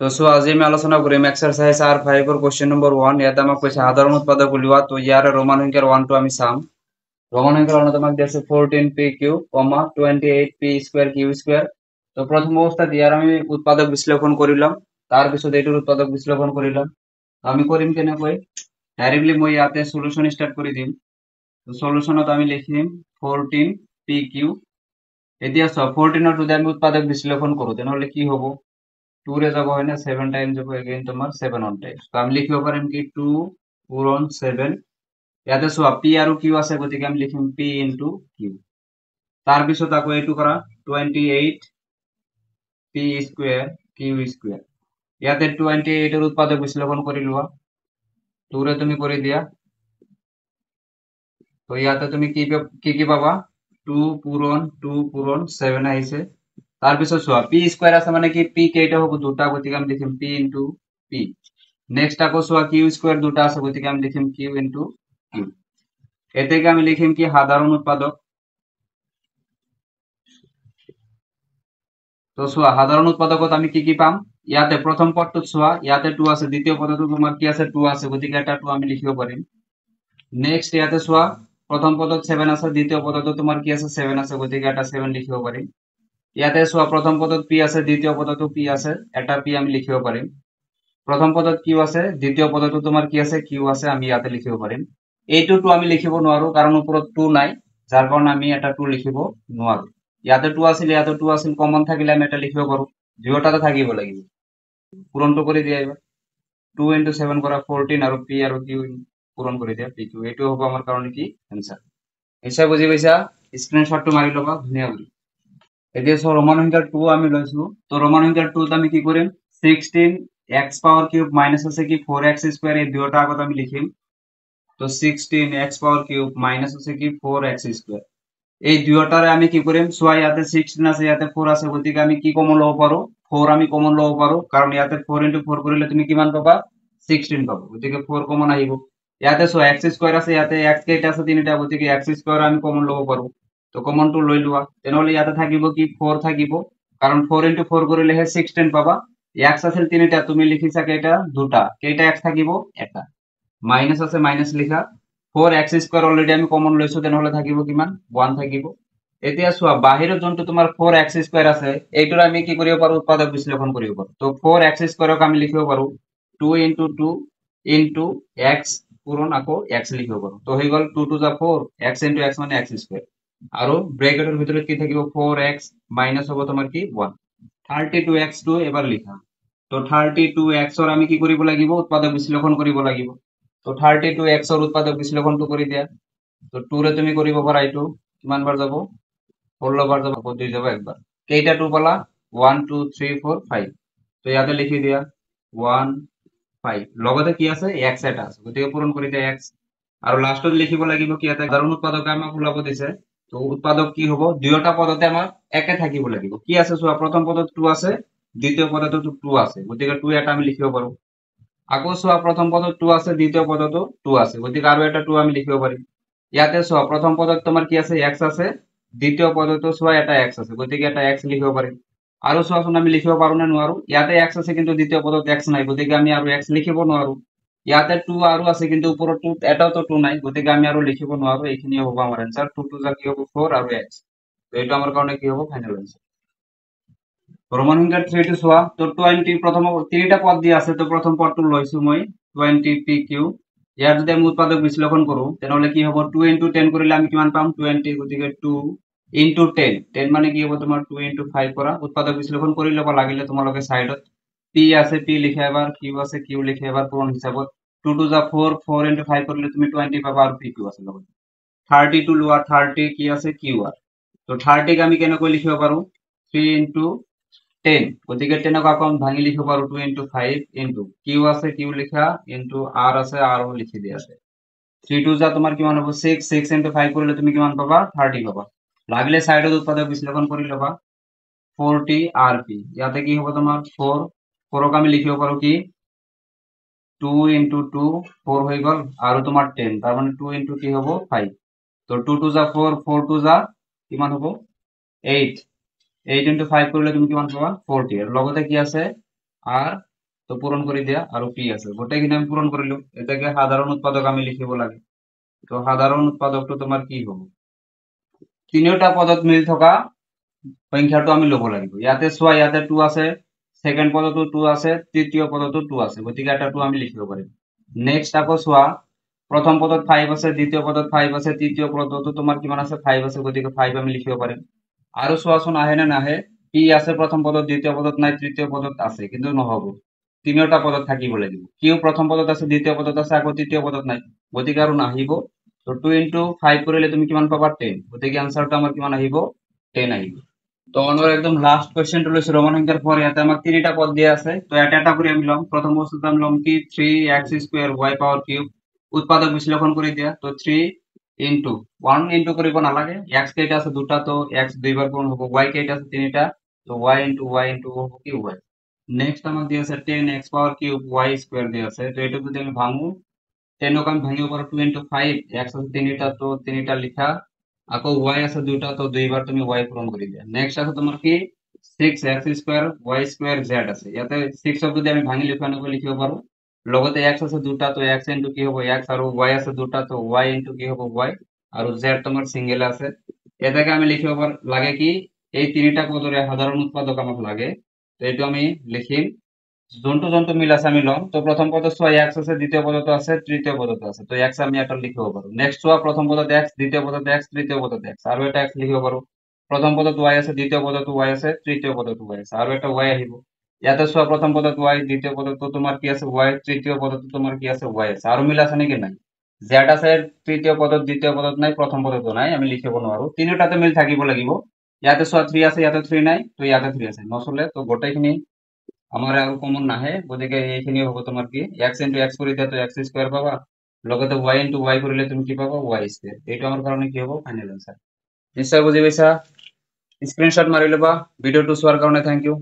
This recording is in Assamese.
তো আজি আমি আলোচনা কৰিম এক্সাৰসাইজ R5 ৰ কোৱেশ্চন নম্বৰ 1 ইয়াত আমাক কৈছে সাধাৰণ উৎপাদক উলিওৱা তো ইয়াৰ ৰোমান সংখ্যাৰ 1 টো আমি চাম ৰোমান সংখ্যাৰ 1 আমাক দিছে 14p3, 28p²q²। তো প্ৰথম অৱস্থাত ইয়াৰ আমি উৎপাদক বিশ্লেষণ কৰিলাম তাৰ পিছত এইটোৰ উৎপাদক বিশ্লেষণ কৰিলাম আমি কৰিম কেনেকৈ ডাইৰেক্টলি মই ইয়াতে সলিউশন স্টাৰ্ট কৰি দিম তো সলিউশনত আমি লিখিম 14pq এতিয়া 14 ৰ যদি আমি উৎপাদক বিশ্লেষণ কৰো তেনেহলে কি হ'ব 2 রে যাব হয় না 7 টাইম যাব এগেইন তোমার 7 অন টাইম তো আমি লিখিব পারিম কি 2 পূরণ 7 ইয়াতে সোয়া p আৰু q আছে গতিকে আমি লিখিম p ইনটু q তাৰ পিছত আকৌ এইটো কৰা 28 p স্কয়াৰ q স্কয়াৰ ইয়াতে 28 এৰ উৎপাদক বিশ্লেষণ কৰি লোৱা 2 ৰে তুমি কৰি দিয়া তো ইয়াতে তুমি কি পাবা 2 পূরণ 7 আহিছে তার পিছত সোয়া p স্কয়ার আছে মানে কি p কেইটা হ'ব দুটা গতিকে আমি লিখিম p ইনটু p নেক্সট আকৌ সোয়া q স্কয়ার দুটা আছে গতিকে আমি লিখিম q ইনটু q এতেকে আমি লিখিম কি সাধারণ উৎপাদক তো সোয়া সাধারণ উৎপাদকত আমি কি পাম ইয়াতে প্রথম পদটোত সোয়া ইয়াতে 2 আছে দ্বিতীয় পদটো তোমার কি আছে 2 আছে গতিকে এটা 2 আমি লিখিব পারিম নেক্সট ইয়াতে সোয়া প্রথম পদত 7 আছে দ্বিতীয় পদটো তোমার কি আছে 7 আছে গতিকে এটা 7 লিখিব পারিম ইয়াতে সোয়া প্রথম পদত p আছে দ্বিতীয় পদতো p আছে এটা p আমি লিখিব পারিম প্রথম পদত q আছে দ্বিতীয় পদতো তোমার কি আছে q আছে আমি ইয়াতে লিখিব পারিম এইটো 2 আমি লিখিব নোৱাৰো কাৰণ ওপৰত 2 নাই যাৰ কাৰণে আমি এটা 2 লিখিব নোৱাৰো ইয়াতে 2 আছিল ইয়াতে 2 আছিল কমন থাকিলে আমি এটা লিখিব পাৰো দুয়োটাতে থাকিব লাগিব পূৰণটো কৰি দিয়া এবাৰ 2 into 7 কৰা 14 আৰু p আৰু q পূৰণ কৰি দিয়া p2 এইটো হ'ব আমাৰ কাৰণে কি आंसर নিশ্চয় বুজি পাইছা স্ক্ৰিনশ্বটটো মাৰি লবা ধুনীয়া কৰি এতিয়া সো ৰোমান সংখ্যাৰ 2 আমি লৈছো তো ৰোমান সংখ্যাৰ 2 আমি কি কৰিম 16x পাওয়ার কিউব মাইনাস আছে কি 4x স্কয়ার এই দুটোটা আগত আমি লিখিম তো 16x পাওয়ার কিউব মাইনাস আছে কি 4x স্কয়ার এই দুটোটারে আমি কি কৰিম সোয়া ইয়াতে 16 আছে ইয়াতে 4 আছে গতিকে আমি কি কমন লব পাৰো 4 আমি কমন লব পাৰো কাৰণ ইয়াতে 4 into 4 কৰিলে তুমি কিমান পাবা 16 পাবা গতিকে 4 কমন আহিব ইয়াতে সোয়া x স্কয়ার আছে ইয়াতে x কেইটা আছে তিনিটা গতিকে x স্কয়ার আমি কমন লব পাৰো তো কমন টু লৈ লোৱা তেনেহলে ইয়াতে থাকিব কি 4 থাকিব কাৰণ 4 into 4 কৰিলে 16 পাবা x আছিল তিনিটা তুমি লিখিছা কেইটা দুটা কেইটা x থাকিব এটা মাইনাস আছে মাইনাস লিখা 4x স্কয়ার অলরেডি আমি কমন লৈছো তেনেহলে থাকিব কিমান 1 থাকিব এতিয়া সোয়া বাহিৰত যোনটো তোমাৰ 4x স্কয়াৰ আছে এইটোৰ আমি কি কৰিব পাৰো উৎপাদক বিশ্লেষণ কৰিব পাৰো তো 4x স্কয়াৰক আমি লিখিব পাৰো 2 into 2 into x পূৰণ আকৌ x লিখিব পাৰো তো হৈ গল 2 to the 4 x into x মানে x স্কয়ার আৰু ব্ৰেকেটৰ ভিতৰত কি থাকিব 4x মাইনাস হ'ব তোমাৰ কি 1 32x2 এবাৰ লিখা তো 32x ৰ আমি কি কৰিব লাগিব উৎপাদক বিশ্লেষণ কৰিব লাগিব তো 32x ৰ উৎপাদক বিশ্লেষণটো কৰি দিয়া তো 2 ৰে তুমি কৰিব পাৰা এইটো কিমান বাৰ যাব 16 বাৰ যাব 2 যাব একবাৰ কেইটা 2 পালা 1 2 3 4 5 তো ইয়াতে লিখি দিয়া 1 5 লগতে কি আছে x এটা আছে গতিকে পূৰণ কৰি দিয়া x আৰু লাষ্টত লিখিব লাগিব কি এটা সাধাৰণ উৎপাদক আমাক ওলাব দিছে তো উৎপাদক কি হ'ব দুয়োটা পদতে আমাৰ একে থাকিব লাগিব কি আছে সোয়া প্ৰথম পদত 2 আছে দ্বিতীয় পদতো 2 আছে গতিকে 2 এটা আমি লিখিব পাৰো আকৌ সোয়া প্ৰথম পদত 2 আছে দ্বিতীয় পদতো 2 আছে গতিকে আৰু এটা 2 আমি লিখিব পাৰিম ইয়াতে সোয়া প্ৰথম পদত তোমাৰ কি আছে x আছে দ্বিতীয় পদতো সোয়া এটা x আছে গতিকে এটা x লিখিব পাৰিম আৰু সোয়াচোন আমি লিখিব পাৰো না নোৱাৰো ইয়াতে x আছে কিন্তু দ্বিতীয় পদত x নাই গতিকে আমি আৰু x লিখিব নোৱাৰো ইয়াতে 2 আৰু আছে কিন্তু ওপৰত 2 এটাও তো 2 নাই গতিকে আমি আৰু লিখিব নোৱাৰো এইখিনি হ'ব আমাৰ आंसर 2 2 যা কি হ'ব 4 আৰু x তো এটা আমাৰ কাৰণে কি হ'ব ফাইনাল आंसर ৰোমান সংখ্যাৰ 3 টো সোয়া তো 20 প্ৰথম তিনিটা পদ দিয়া আছে তো প্ৰথম পদটো লৈছো মই 20pq ইয়াৰ যদি আমি উৎপাদক বিশ্লেষণ কৰো তেনেহলে কি হ'ব 2 into 10 কৰিলে আমি কিমান পাম 20 গতিকে 2 into 10 10 মানে কি হ'ব তোমাৰ 2 into 5 কৰা উৎপাদক বিশ্লেষণ কৰি ল'ব লাগিলে তোমালোকে সাইডত p আছে p লিখা এবাৰ q আছে q লিখা এবাৰ পূৰণ হিচাপত 2 to the 4 4 into 5 কৰিলে তুমি 20 পাবা আৰু pq আছে লগত 32 লোৱা 30 কি আছে q আছে তো 30 ক আমি কেনেকৈ লিখিব পাৰো 3 into 10 গতিকে 10 ক আকৌ ভাঙি লিখিব পাৰো 2 into 5 into q আছে q লিখা into r আছে r লিখি দিয়া আছে 3 2 যা তোমাৰ কিমান হ'ব 6 6 into 5 কৰিলে তুমি কিমান পাবা 30 পাবা লাগিলে সাইডত উৎপাদক বিশ্লেষণ কৰি লবা 40 rp ইয়াতে কি হ'ব তোমাৰ 4 4 ক আমি লিখিব পাৰো কি 2 into 2 4 হৈ গল আৰু তোমাৰ 10 তাৰ মানে 2 into কি হ'ব 5 তো 2 2 যা 4 4 2 যা কিমান হ'ব 8 8 into 5 কৰিলে তুমি কিমান পাবা 40 আৰু লগতে কি আছে r তো পূৰণ কৰি দিয়া আৰু p আছে গোটেইখিনি আমি পূৰণ কৰিলো এটাকে সাধাৰণ উৎপাদক আমি লিখিব লাগে তো সাধাৰণ উৎপাদকটো তোমাৰ কি হ'ব তিনিওটা পদত মিল থকা সংখ্যাটো আমি ল'ব লাগিব ইয়াতে চোৱা ইয়াতে 2 আছে সেকেন্ড পদতো 2 আছে তৃতীয় পদতো 2 আছে গতিকে এটা 2 আমি লিখিব পাৰিম নেক্সট আকৌ চোৱা প্ৰথম পদত 5 আছে দ্বিতীয় পদত 5 আছে তৃতীয় পদতো তোমাৰ কিমান আছে 5 আছে গতিকে 5 আমি লিখিব পাৰিম আৰু চোৱাচোন আহে নে নাহে p আছে প্ৰথম পদত দ্বিতীয় পদত নাই তৃতীয় পদত আছে কিন্তু নহব তিনিওটা পদত থাকিব লাগিব q প্ৰথম পদত আছে দ্বিতীয় পদত আছে আকৌ তৃতীয় পদত নাই গতিকে আৰু নাহিব তো 2 into 5 কৰিলে তুমি কিমান পাবা 10 গতিকে আনসাৰটো আমাৰ কিমান আহিব 10 আহিব তো আমরা একদম লাস্ট কোশ্চেনটো লৈছো রোমান সংখ্যার পরে এতে আমার তিনটা পদ দিয়া আছে তো এটা করে আমি লম প্রথম বস্তুতে আমি লম কি 3x square y power cube উৎপাদক বিশ্লেষণ করে দিয়া তো 3 into 1 into করিব না লাগে x কেটা আছে দুটা তো x দুইবার পূরণ হবে y কেটা আছে তিনটা তো y into হবে কি y নেক্সট আমার দিয়া আছে 10x power cube y square দিয়া আছে তো এটা যদি আমি ভাঙু 10 কে আমি ভাঙিব পারো 2 into 5 x আছে তিনটা তো তিনটা লিখা আকৌ y আছে দুটা তো দুইবার তুমি y পূরণ কৰি দিয়া নেক্সট আছে তোমাৰ কি 6x square y square z আছে ইয়াতে 6 ক যদি আমি ভাঙি লিখিব পাৰো লগতে x আছে দুটা তো x ইনটু কি হ'ব x আৰু y আছে দুটা তো y ইনটু কি হ'ব y আৰু z তোমাৰ সিঙ্গেল আছে এটাকে আমি লিখিব লাগে কি এই তিনিটা পদৰে সাধাৰণ উৎপাদক আমাক লাগে তো এইটো আমি লিখিম যোনটো মিল আছে আমি লম তো প্রথম পদত চোৱা x আছে দ্বিতীয় পদত আছে তৃতীয় পদত আছে তো x আমি এটা লিখিব পাৰো নেক্সট চোৱা প্ৰথম পদত x দ্বিতীয় পদত x তৃতীয় পদত x আৰু এটা x লিখিব পাৰো প্রথম পদত y আছে দ্বিতীয় পদত y আছে তৃতীয় পদত y আছে আৰু এটা y আহিব ইয়াতে চোৱা প্ৰথম পদত y দ্বিতীয় পদত তোমাৰ কি আছে y তৃতীয় পদত তোমাৰ কি আছে y আছে আৰু মিল আছে নেকি নাই z আছে তৃতীয় পদত দ্বিতীয় পদত নাই প্ৰথম পদতো নাই আমি লিখিব নোৱাৰো তিনিটাতে মিল থাকিব লাগিব ইয়াতে চোৱা 3 আছে ইয়াতে 3 নাই তো ইয়াতে 3 আছে নচলে তো গোটেইখিনি আমার আর কমন নাহে গতিকে এইখিনি হ'ব তোমাৰ কি x into x কৰি দিয়া তো x স্কয়াৰ পাবা লগতে y into y কৰিলে তুমি কি পাবা y স্কয়াৰ এইটো আমাৰ কাৰণে কি হ'ব ফাইনাল আনসাৰ নিশ্চয় বুজি পাইছা স্ক্ৰিনশ্বট মাৰি লবা ভিডিওটো চোৱাৰ কাৰণে থ্যাংক ইউ